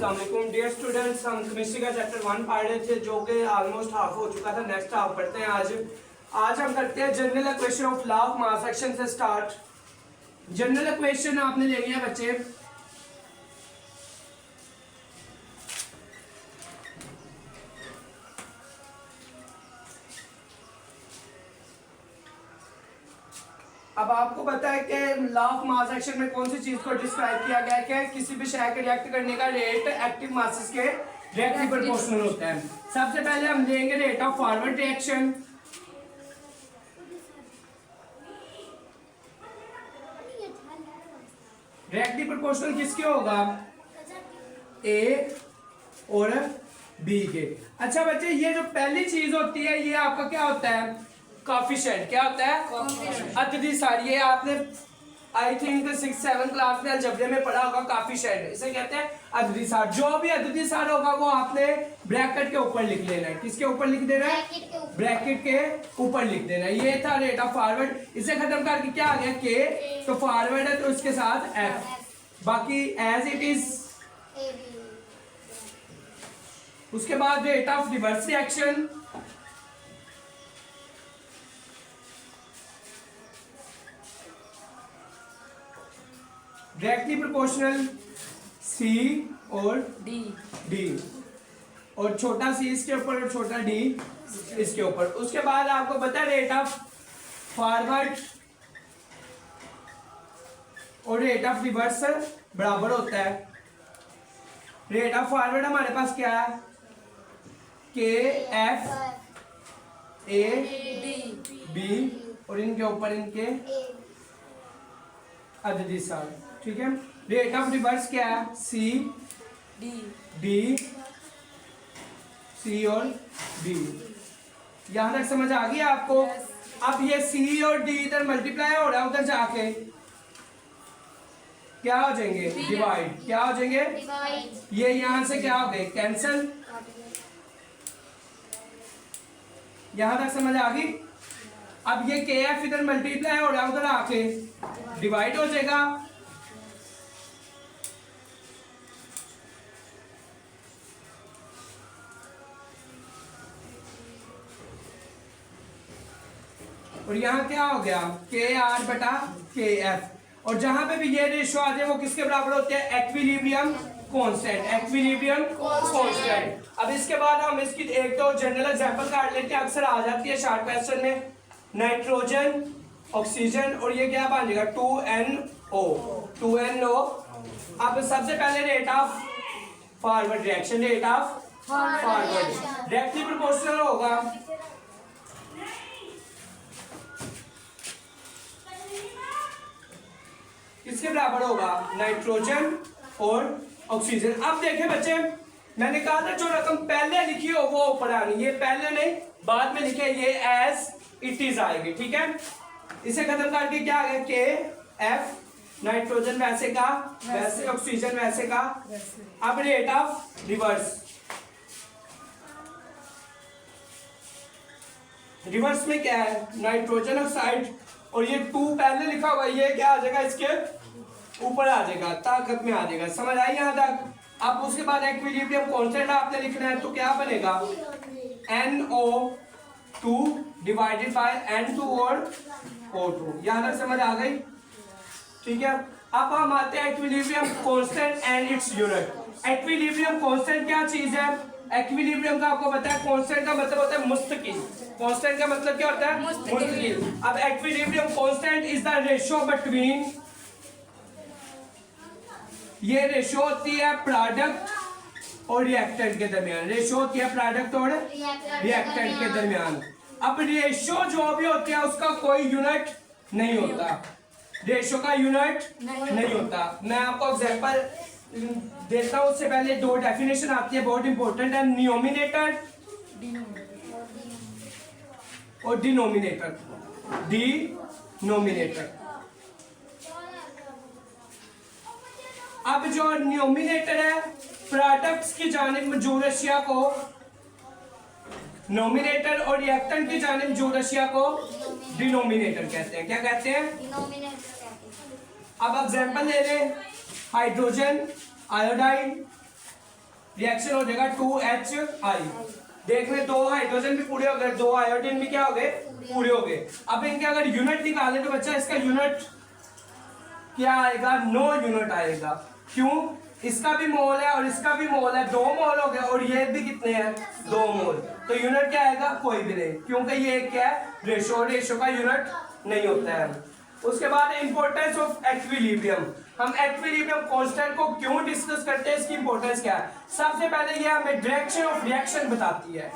अस्सलाम वालेकुम dear students, हम केमिस्ट्री का चैप्टर 1 पढ़ रहे थे जो कि ऑलमोस्ट हाफ हो चुका था। नेक्स्ट हाफ पढ़ते हैं आज हम करते हैं general equation of law of mass action से स्टार्ट। जनरल इक्वेशन आपने लेनी है बच्चे। अब आपको पता है कि लॉ ऑफ मास एक्शन में कौन सी चीज को डिस्क्राइब किया गया है कि किसी भी शय के रिएक्ट करने का रेट एक्टिव मासेस के डायरेक्टली प्रोपोर्शनल होता है। सबसे पहले हम लेंगे rate of forward reaction. Directly proportional किसके होगा? ए और बी के। अच्छा बच्चे, ये जो पहली चीज होती है ये आपका क्या होता है? कोएफिशिएंट। क्या होता है? अददी सार। ये आपने आई थिंक 6-7 क्लास में अलजेब्रा में पढ़ा होगा। कोएफिशिएंट इसे कहते हैं अददी सार। जो भी अददी सार होगा वो आपने ब्रैकेट के ऊपर लिख लेना है। किसके ऊपर लिख देना है? ब्रैकेट के ऊपर लिख देना है। ये था रेट ऑफ फॉरवर्ड। इसे खत्म करके क्या आ गया? के। तो फॉरवर्ड है तो इसके साथ एफ, बाकी एज इट इज। उसके बाद rate of reverse reaction. Directly proportional C और डी और छोटा सी इसके ऊपर और छोटा डी इसके ऊपर। उसके बाद आपको पता है रेट ऑफ फॉरवर्ड और रेट ऑफ रिवर्स बराबर होता है। रेट ऑफ फॉरवर्ड हमारे पास क्या है? के एफ ए बी और इनके ऊपर इनके अददी सार। ठीक है। रेट ऑफ रिवर्स क्या है? सी डी सी और डी। यहां तक समझ आ गई आपको? अब ये सी और डी इधर मल्टीप्लाई हो रहा है, उधर जाके क्या हो जाएंगे? डिवाइड। क्या हो जाएंगे? ये यहां से क्या हो गए? कैंसल। यहां तक समझ आ गई? अब ये के एफ इधर मल्टीप्लाई हो रहा है, उधर आके डिवाइड हो जाएगा। और यहाँ क्या हो गया? के आर बटा के एफ। और जहां पे भी ये रेशियो आ जाए वो किसके बराबर होते हैं? Equilibrium constant. Equilibrium constant. अब इसके बाद हम इसकी एक तो जनरल एग्जांपल काट लेते हैं, अक्सर आ जाती है शॉर्ट क्वेश्चन में। नाइट्रोजन ऑक्सीजन और ये क्या बन जाएगा? 2NO। अब सबसे पहले rate of forward reaction. Rate of forward directly proportional होगा किसके बराबर होगा? नाइट्रोजन और ऑक्सीजन। अब देखें बच्चे, मैंने कहा था जो रकम पहले लिखी हो वो ऊपर आनी। ये पहले नहीं बाद में लिखे, ये एज इट इज आएगी। ठीक है। इसे खत्म करके क्या आ गया? के एफ नाइट्रोजन वैसे का वैसे, ऑक्सीजन वैसे का। अब रेट ऑफ रिवर्स। रिवर्स में क्या है? नाइट्रोजन ऑक्साइड और ये 2 पहले लिखा हुआ, ये क्या आ जाएगा? इसके ऊपर आ जाएगा, ताकत में आ जाएगा। समझ आई यहां तक? अब उसके बाद इक्विलिब्रियम कांस्टेंट आपने लिखना है, तो क्या बनेगा? NO2 डिवाइडेड बाय N2 और O2। यहां तक समझ आ गई? ठीक है। अब हम आते हैं equilibrium constant and its unit. Equilibrium constant क्या चीज है? इक्विलिब्रियम का आपको पता है, कांस्टेंट का मतलब होता है मुस्तकिल। कांस्टेंट का मतलब क्या होता है? मुस्तकिल। अब equilibrium constant is the ratio between, ये रेशियो होती है प्रोडक्ट और रिएक्टेंट के दरमियान। रेशियो होती है प्रोडक्ट और रिएक्टेंट के दरमियान। अब रेशियो जो भी होती है उसका कोई यूनिट नहीं होता। रेशियो का यूनिट नहीं होता। मैं आपको एग्जांपल देता हूं, उससे पहले 2 डेफिनेशन आती है, बहुत इंपॉर्टेंट है। न्यूमिनेटर और डिनोमिनेटर। डिनोमिनेटर। अब जो न्यूमिनेटर है, प्रोडक्ट्स की जानिब जो रशिया को, नोमिनेटर और रिएक्टेंट की जानिब जो रशिया को डिनोमिनेटर कहते हैं। क्या कहते हैं? अब एग्जांपल ले लें, हाइड्रोजन आयोडाइड रिएक्शन हो जाएगा 2HI। देखने दो हाइड्रोजन भी पूरे हो गए, दो आयोडीन भी क्या हो गए, पूरे हो गए। अब इनके अगर यूनिट निकाले तो बच्चा इसका यूनिट क्या आएगा, 9 यूनिट आएगा। क्यों, इसका भी मोल है और इसका भी मोल है, 2 मोल हो गए और ये भी कितने हैं, 2 मोल। तो यूनिट क्या आएगा, कोई भी नहीं, क्योंकि ये क्या है, रेशो, रेशो का यूनिट नहीं होता है। उसके बाद इंपॉर्टेंस ऑफ एक्विलिब्रियम। हम एक्विलिब्रियम कांस्टेंट को क्यों डिस्कस करते हैं, इसकी इंपॉर्टेंस क्या है। सबसे पहले ये हमें डायरेक्शन ऑफ रिएक्शन बताती है।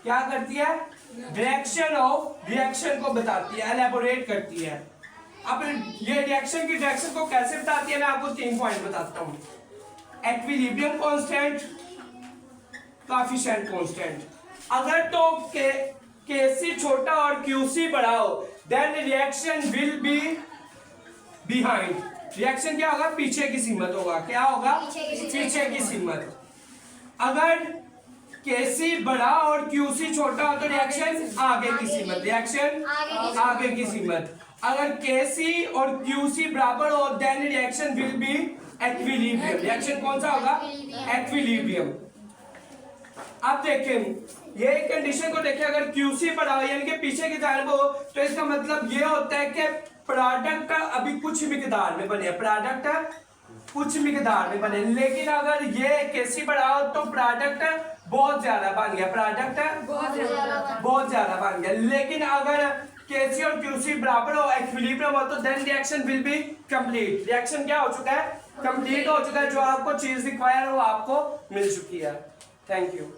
क्या करती है, डायरेक्शन ऑफ रिएक्शन को बताती है, एलैबोरेट करती है। अब ये रिएक्शन की डायरेक्शन को कैसे बताती है, मैं आपको 3 पॉइंट बताता हूँ। Equilibrium constant, coefficient constant. अगर तो Kc छोटा और Qc बड़ा हो, then reaction will be behind. Reaction क्या होगा, पीछे की सीमत होगा। क्या होगा, पीछे की सीमत। अगर Kc बड़ा और Qc छोटा हो तो रिएक्शन आगे की सीमत, रिएक्शन आगे की सीमत। अगर Kc और Qc बराबर हो, then reaction will be equilibrium. Reaction कौन सा होगा, एक्विलिब्रियम। अब देखें ये कंडीशन को देखें, अगर Qc बड़ा हो यानी कि पीछे की तरफ हो, तो इसका मतलब ये होता है कि प्रोडक्ट अभी कुछ मिकदार में बने, प्रोडक्ट कुछ मिकदार में बने। लेकिन अगर ये Kc बड़ा हो तो प्रोडक्ट बहुत ज्यादा बन गया, प्रोडक्ट बहुत ज्यादा बन गया। लेकिन अगर Kc और Qc बराबर हो, इक्विलिब्रियम हो, तो then reaction will be complete. Reaction क्या हो चुका है, कंप्लीट हो चुका है। जो आपको चीज रिक्वायर है वो आपको मिल चुकी है। Thank you.